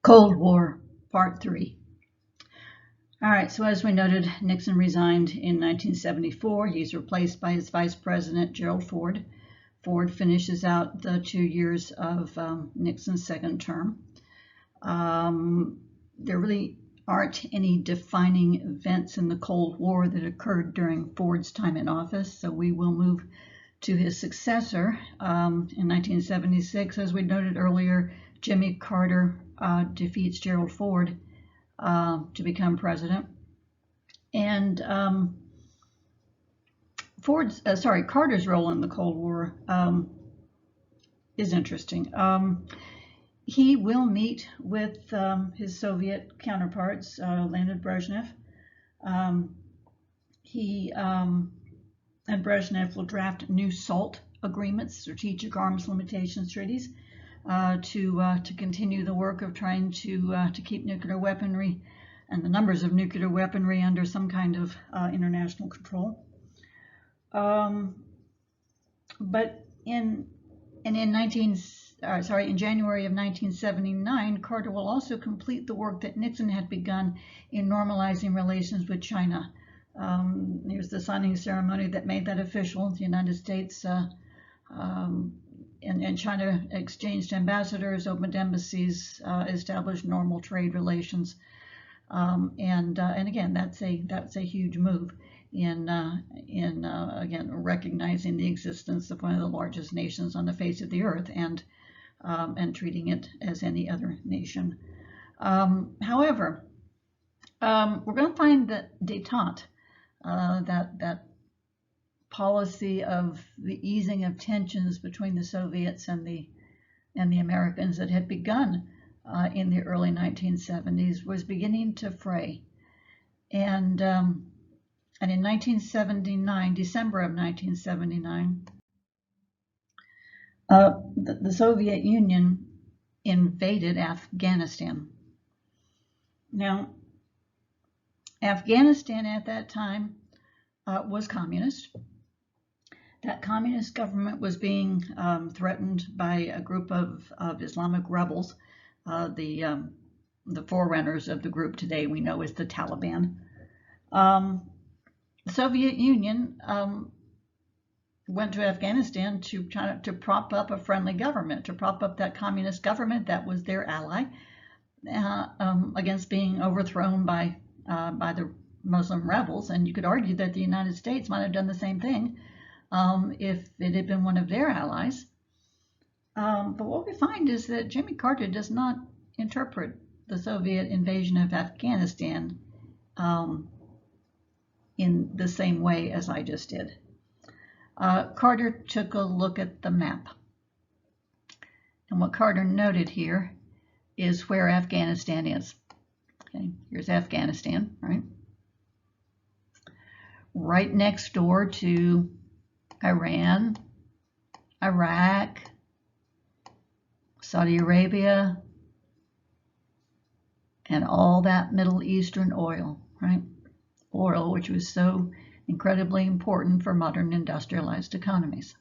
Cold War, Part 3. All right, so as we noted, Nixon resigned in 1974. He's replaced by his vice president, Gerald Ford. Ford finishes out the 2 years of Nixon's second term. There really aren't any defining events in the Cold War that occurred during Ford's time in office, so we will move to his successor. In 1976, as we noted earlier, Jimmy Carter defeats Gerald Ford to become president. And Carter's role in the Cold War is interesting. He will meet with his Soviet counterparts, Leonid Brezhnev. He and Brezhnev will draft new SALT agreements, strategic arms limitations treaties, to continue the work of trying to keep nuclear weaponry and the numbers of nuclear weaponry under some kind of international control. But in January of 1979, Carter will also complete the work that Nixon had begun in normalizing relations with China. Here's the signing ceremony that made that official. The United States and China exchanged ambassadors, opened embassies, established normal trade relations, and again, that's a huge move in again recognizing the existence of one of the largest nations on the face of the earth and treating it as any other nation. However, we're going to find that détente, that policy of the easing of tensions between the Soviets and the Americans that had begun in the early 1970s was beginning to fray. And in 1979, December of 1979, the Soviet Union invaded Afghanistan. Now, Afghanistan at that time was communist. That communist government was being threatened by a group of Islamic rebels, the forerunners of the group today we know as the Taliban. The Soviet Union went to Afghanistan to try to prop up a friendly government, to prop up that communist government that was their ally against being overthrown by the Muslim rebels. And you could argue that the United States might have done the same thing if it had been one of their allies. But what we find is that Jimmy Carter does not interpret the Soviet invasion of Afghanistan in the same way as I just did. Carter took a look at the map. And what Carter noted here is where Afghanistan is. Okay, here's Afghanistan, right? Right next door to Iran, Iraq, Saudi Arabia, and all that Middle Eastern oil, right? Oil, which was so incredibly important for modern industrialized economies.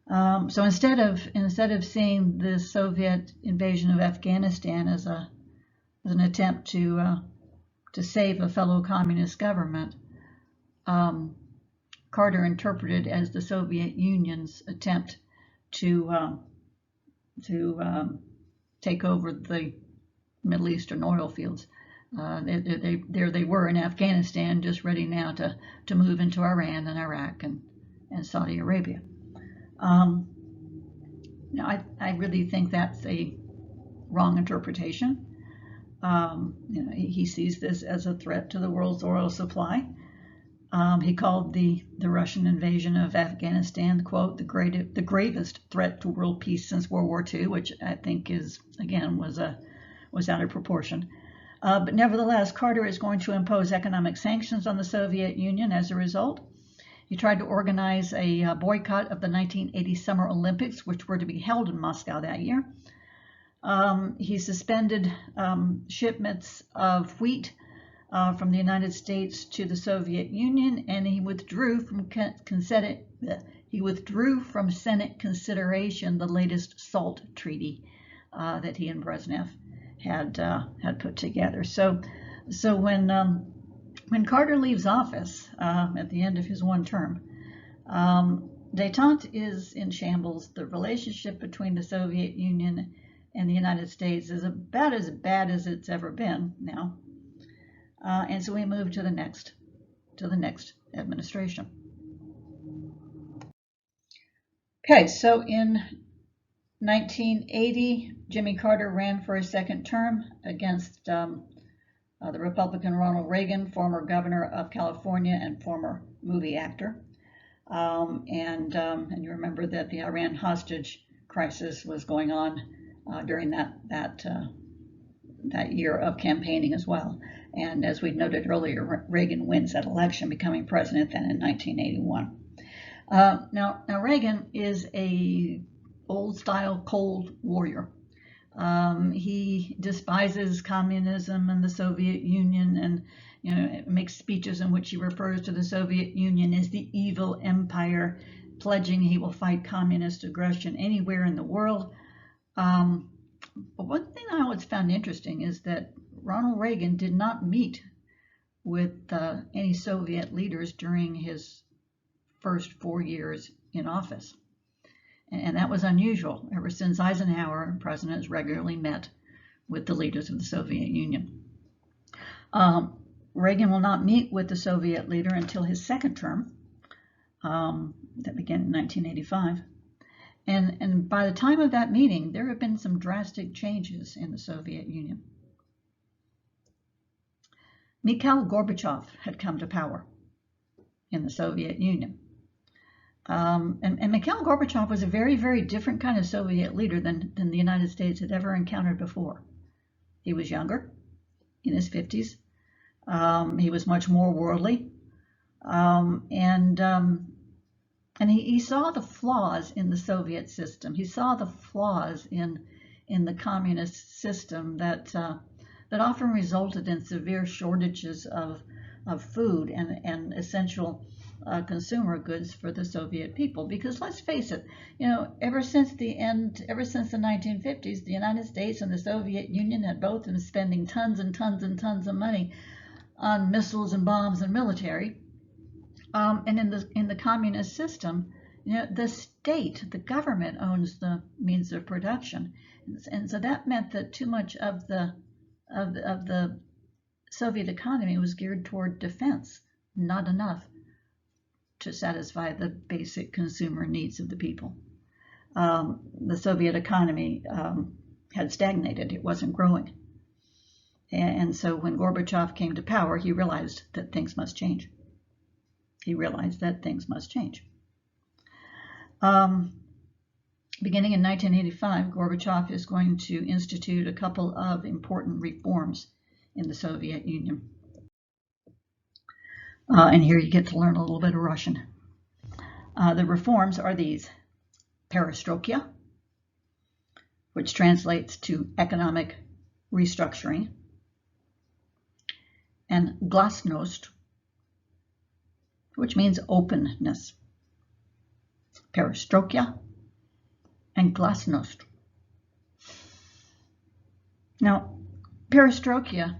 So instead of seeing the Soviet invasion of Afghanistan as an attempt to save a fellow communist government, Carter interpreted as the Soviet Union's attempt to take over the Middle Eastern oil fields. There they were in Afghanistan, just ready now to move into Iran and Iraq and Saudi Arabia. Now, I really think that's a wrong interpretation. He sees this as a threat to the world's oil supply. He called the Russian invasion of Afghanistan, quote, the gravest threat to world peace since World War II, which I think was out of proportion. But nevertheless, Carter is going to impose economic sanctions on the Soviet Union as a result. He tried to organize a boycott of the 1980 Summer Olympics, which were to be held in Moscow that year. He suspended shipments of wheat from the United States to the Soviet Union, and he withdrew from Senate consideration the latest SALT treaty that he and Brezhnev had put together. So when Carter leaves office at the end of his one term, détente is in shambles. The relationship between the Soviet Union and the United States is about as bad as it's ever been now. And so we move to the next administration. Okay, so in 1980, Jimmy Carter ran for a second term against the Republican Ronald Reagan, former governor of California and former movie actor. And you remember that the Iran hostage crisis was going on during that year of campaigning as well. And as we noted earlier, Reagan wins that election, becoming president then in 1981. Now Reagan is a old-style Cold Warrior. He despises communism and the Soviet Union, and makes speeches in which he refers to the Soviet Union as the evil empire, pledging he will fight communist aggression anywhere in the world. But one thing I always found interesting is that Ronald Reagan did not meet with any Soviet leaders during his first 4 years in office. And that was unusual. Ever since Eisenhower, presidents regularly met with the leaders of the Soviet Union. Reagan will not meet with the Soviet leader until his second term, that began in 1985. And by the time of that meeting, there have been some drastic changes in the Soviet Union. Mikhail Gorbachev had come to power in the Soviet Union. And Mikhail Gorbachev was a very, very different kind of Soviet leader than the United States had ever encountered before. He was younger, in his 50s. He was much more worldly. And he saw the flaws in the Soviet system. He saw the flaws in the communist system that often resulted in severe shortages of food and essential consumer goods for the Soviet people. Because let's face it, ever since the 1950s, the United States and the Soviet Union had both been spending tons and tons and tons of money on missiles and bombs and military. And in the communist system, the state, the government owns the means of production, and so that meant that too much of the Soviet economy was geared toward defense, not enough to satisfy the basic consumer needs of the people. The Soviet economy had stagnated; it wasn't growing, and so when Gorbachev came to power, he realized that things must change. Beginning in 1985, Gorbachev is going to institute a couple of important reforms in the Soviet Union. And here you get to learn a little bit of Russian. The reforms are these: perestroika, which translates to economic restructuring, and glasnost, which means openness. Perestroika and glasnost. Now, perestroika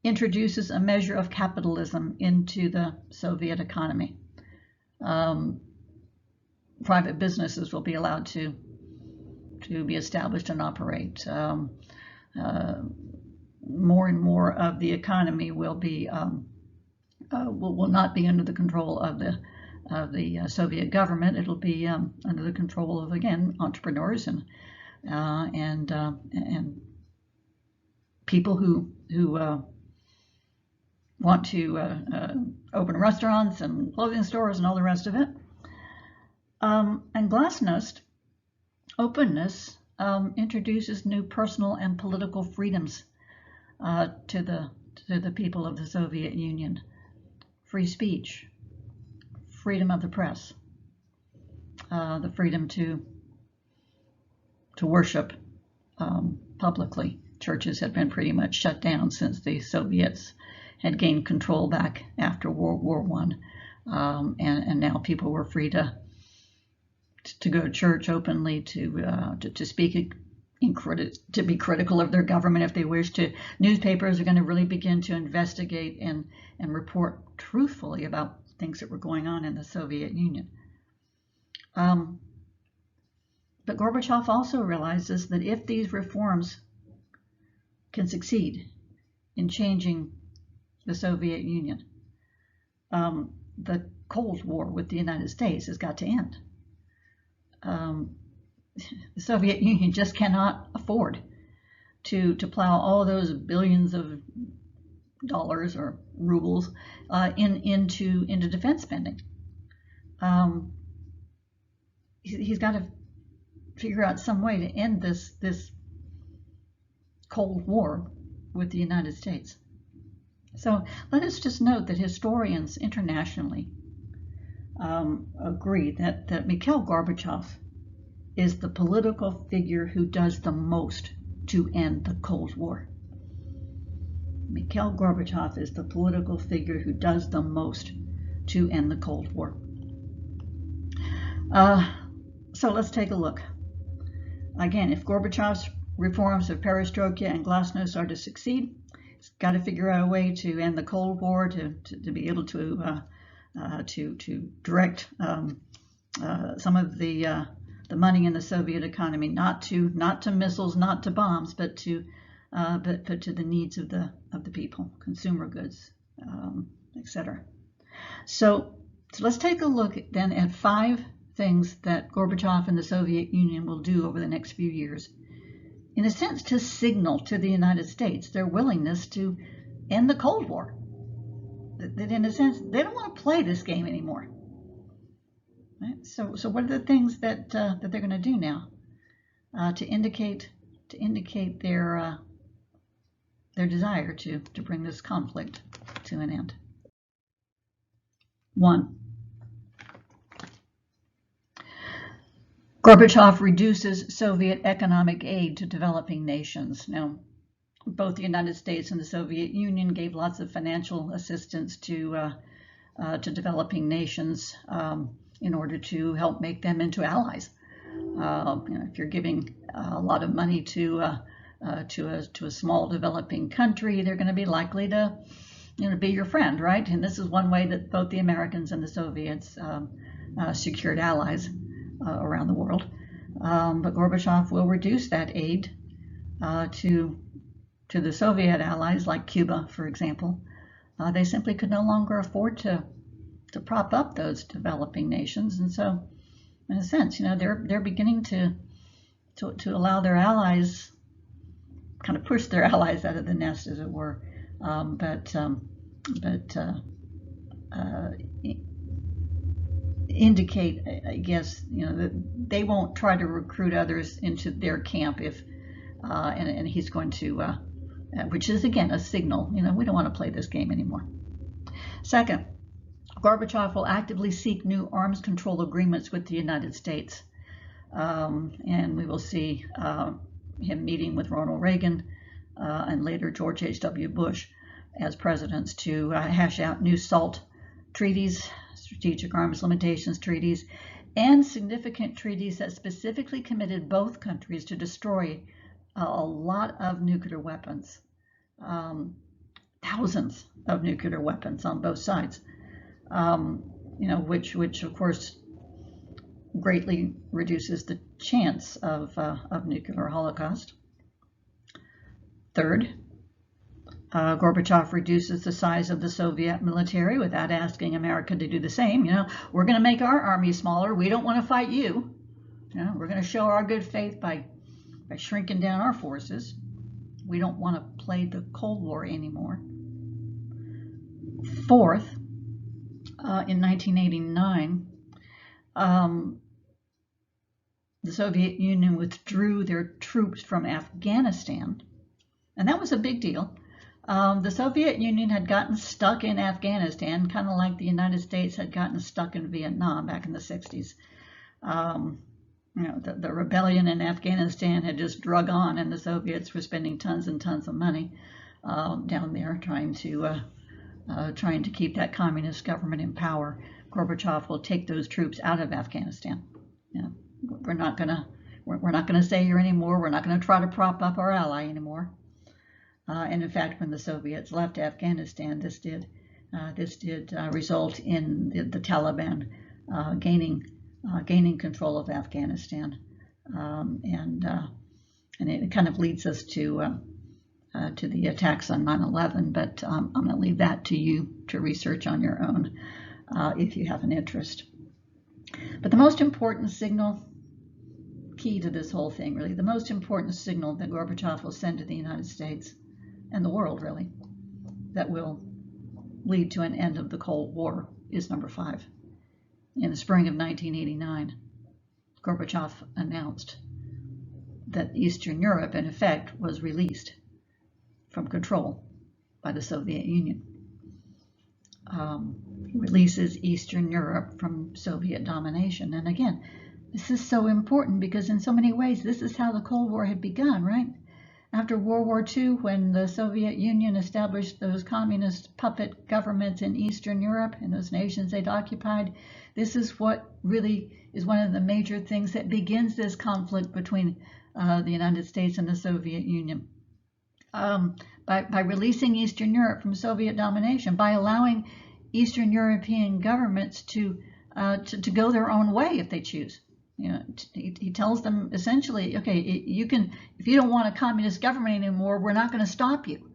introduces a measure of capitalism into the Soviet economy. Private businesses will be allowed to be established and operate. More and more of the economy will be will not be under the control of the Soviet government. It'll be under the control of, again, entrepreneurs and people who want to open restaurants and clothing stores and all the rest of it. And glasnost, openness, introduces new personal and political freedoms to the people of the Soviet Union. Free speech, freedom of the press, the freedom to worship publicly. Churches had been pretty much shut down since the Soviets had gained control back after World War I, and now people were free to go to church openly, to speak to be critical of their government if they wish to. Newspapers are going to really begin to investigate and report truthfully about things that were going on in the Soviet Union. But Gorbachev also realizes that if these reforms can succeed in changing the Soviet Union, the Cold War with the United States has got to end. The Soviet Union just cannot afford to plow all those billions of dollars or rubles into defense spending. He's got to figure out some way to end this Cold War with the United States. So let us just note that historians internationally agree that Mikhail Gorbachev is the political figure who does the most to end the Cold War. Mikhail Gorbachev is the political figure who does the most to end the Cold War. So let's take a look. Again, if Gorbachev's reforms of perestroika and glasnost are to succeed, he's got to figure out a way to end the Cold War, to be able to direct some of the money in the Soviet economy, not to missiles, not to bombs, but to the needs of the people, consumer goods, etc. So let's take a look then at 5 things that Gorbachev and the Soviet Union will do over the next few years, in a sense to signal to the United States their willingness to end the Cold War. That in a sense, they don't want to play this game anymore. Right? So what are the things that they're going to do now to indicate their desire to bring this conflict to an end? 1. Gorbachev reduces Soviet economic aid to developing nations. Now, both the United States and the Soviet Union gave lots of financial assistance to developing nations in order to help make them into allies. If you're giving a lot of money to a small developing country, they're going to be likely to be your friend, right? And this is one way that both the Americans and the Soviets secured allies around the world. But Gorbachev will reduce that aid to the Soviet allies, like Cuba, for example. They simply could no longer afford to prop up those developing nations, and so, in a sense, they're beginning to allow their allies, kind of push their allies out of the nest, as it were. Indicate, I guess, that they won't try to recruit others into their camp and he's going to, which is again a signal. We don't want to play this game anymore. Second, Gorbachev will actively seek new arms control agreements with the United States, and we will see him meeting with Ronald Reagan and later George H.W. Bush as presidents to hash out new SALT treaties, strategic arms limitations treaties, and significant treaties that specifically committed both countries to destroy a lot of nuclear weapons, thousands of nuclear weapons on both sides, which of course greatly reduces the chance of nuclear holocaust. Third, Gorbachev reduces the size of the Soviet military without asking America to do the same. We're going to make our army smaller. We don't want to fight you. We're going to show our good faith by shrinking down our forces. We don't want to play the Cold War anymore. Fourth, in 1989, the Soviet Union withdrew their troops from Afghanistan, and that was a big deal. The Soviet Union had gotten stuck in Afghanistan, kind of like the United States had gotten stuck in Vietnam back in the 60s. The rebellion in Afghanistan had just drug on, and the Soviets were spending tons and tons of money down there trying to keep that communist government in power. Gorbachev will take those troops out of Afghanistan. We're not going to We're not going to stay here anymore. We're not going to try to prop up our ally anymore. And in fact, when the Soviets left Afghanistan, this did result in the Taliban gaining control of Afghanistan, and it kind of leads us to the attacks on 9/11. But I'm going to leave that to you to research on your own if you have an interest. But the most important signal, key to this whole thing, really, the most important signal that Gorbachev will send to the United States and the world, really, that will lead to an end of the Cold War is number 5. In the spring of 1989, Gorbachev announced that Eastern Europe, in effect, was released from control by the Soviet Union. He releases Eastern Europe from Soviet domination. And again, this is so important because in so many ways, this is how the Cold War had begun, right? After World War II, when the Soviet Union established those communist puppet governments in Eastern Europe and those nations they'd occupied, this is what really is one of the major things that begins this conflict between the United States and the Soviet Union. By releasing Eastern Europe from Soviet domination, by allowing Eastern European governments to go their own way if they choose. You know, he tells them essentially, okay, you can, if you don't want a communist government anymore, we're not going to stop you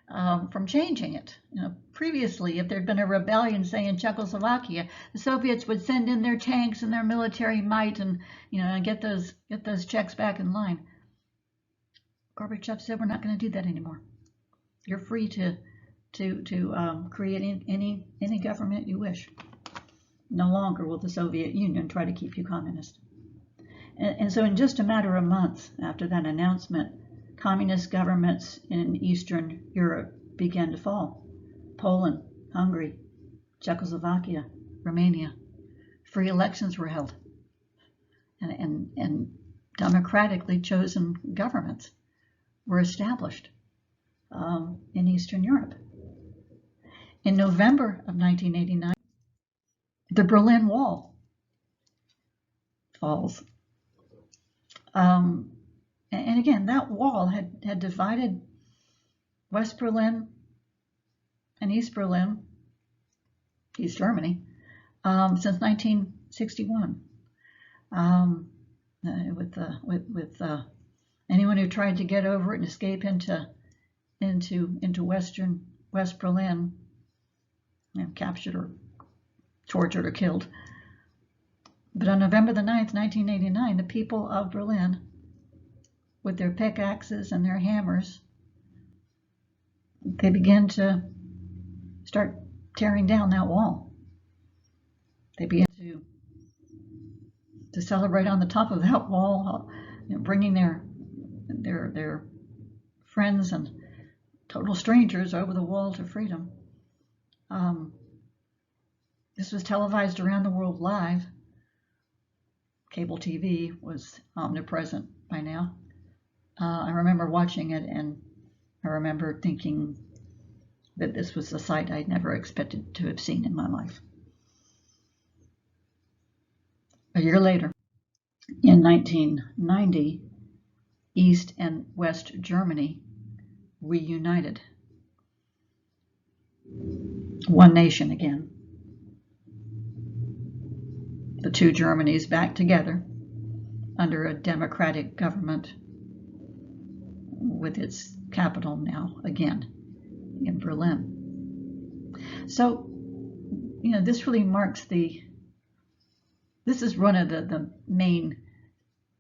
from changing it. You know, previously, if there'd been a rebellion, say in Czechoslovakia, the Soviets would send in their tanks and their military might, and get those Czechs back in line. Gorbachev said, we're not going to do that anymore. You're free to create any government you wish. No longer will the Soviet Union try to keep you communist. And so in just a matter of months after that announcement, communist governments in Eastern Europe began to fall. Poland, Hungary, Czechoslovakia, Romania. Free elections were held. And democratically chosen governments were established in Eastern Europe. In November of 1989, the Berlin Wall falls. And again, that wall had divided West Berlin and East Berlin, East Germany, since 1961. With anyone who tried to get over it and escape into West Berlin, captured or tortured or killed. But on November the 9th, 1989, the people of Berlin, with their pickaxes and their hammers, they began to start tearing down that wall. They began to celebrate on the top of that wall, bringing their friends and total strangers over the wall to freedom. This was televised around the world live. Cable TV was omnipresent by now. I remember watching it, and I remember thinking that this was a sight I'd never expected to have seen in my life. A year later, in 1990, East and West Germany reunited. One nation again. The two Germanys back together under a democratic government with its capital now again in Berlin. So, this really marks this is one of the main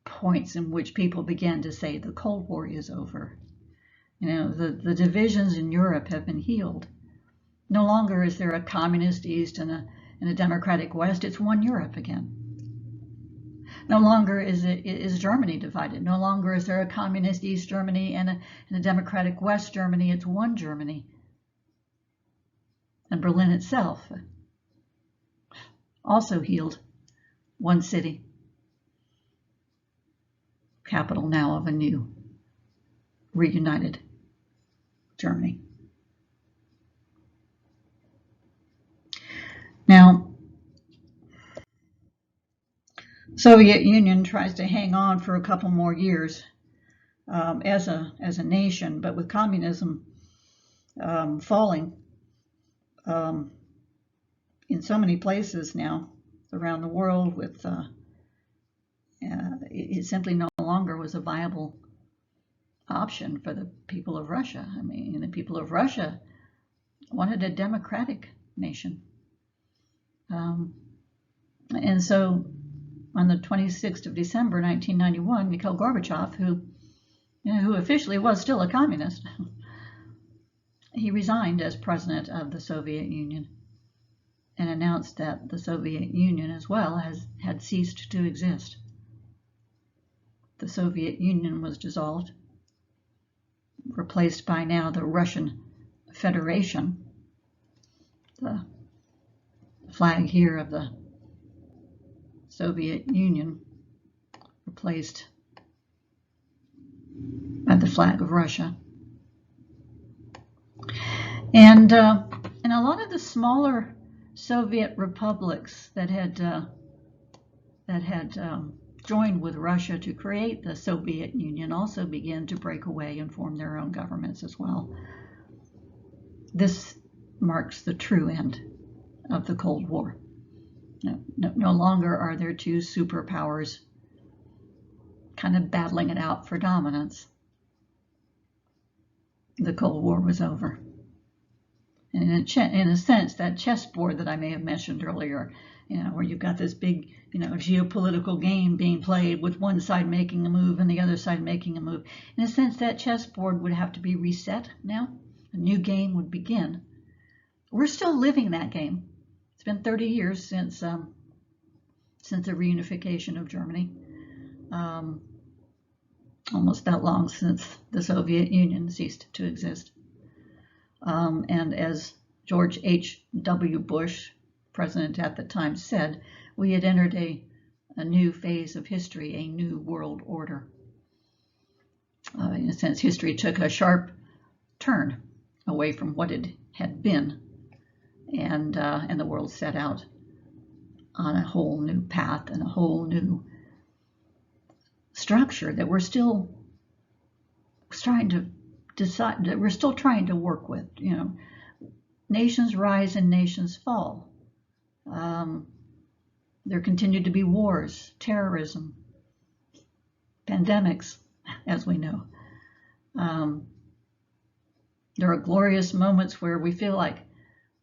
points in which people began to say the Cold War is over. The divisions in Europe have been healed. No longer is there a communist East and a democratic West. It's one Europe again. No longer is Germany divided. No longer is there a communist East Germany and a democratic West Germany. It's one Germany. And Berlin itself, also healed. One city. Capital now of a new, reunited Germany. Now, Soviet Union tries to hang on for a couple more years as a nation, but with communism falling in so many places now around the world, with it simply no longer was a viable option for the people of Russia. I mean, the people of Russia wanted a democratic nation. And so on the 26th of December, 1991, Mikhail Gorbachev, who officially was still a communist, he resigned as president of the Soviet Union and announced that the Soviet Union as well had ceased to exist. The Soviet Union was dissolved, replaced by now the Russian Federation. The flag here of the Soviet Union replaced by the flag of Russia. And a lot of the smaller Soviet republics that had joined with Russia to create the Soviet Union also began to break away and form their own governments as well. This marks the true end of the Cold War. No longer are there two superpowers kind of battling it out for dominance. The Cold War was over. And in a sense, that chessboard that I may have mentioned earlier, where you've got this big, geopolitical game being played with one side making a move and the other side making a move. In a sense, that chessboard would have to be reset now. A new game would begin. We're still living that game. It's been 30 years since the reunification of Germany. Almost that long since the Soviet Union ceased to exist. And as George H.W. Bush, president at the time, said, we had entered a new phase of history, a new world order. In a sense, history took a sharp turn away from what it had been, and the world set out on a whole new path and a whole new structure that we're still trying to decide, that we're still trying to work with. Nations rise and nations fall. There continue to be wars, terrorism, pandemics, as we know. There are glorious moments where we feel like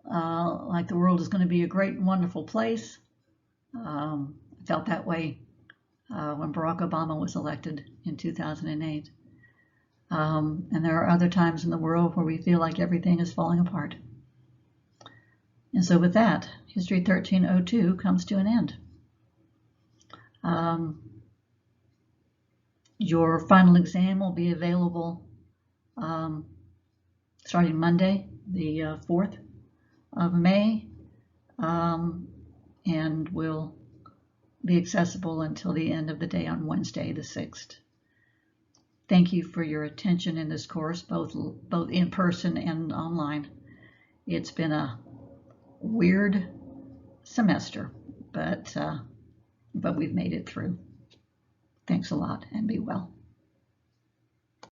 the world is going to be a great and wonderful place. I felt that way when Barack Obama was elected in 2008. And there are other times in the world where we feel like everything is falling apart. And so with that, History 1302 comes to an end. Your final exam will be available starting Monday, the 4th of May, and will be accessible until the end of the day on Wednesday, the 6th. Thank you for your attention in this course, both in person and online. It's been a weird semester, but we've made it through. Thanks a lot, and be well.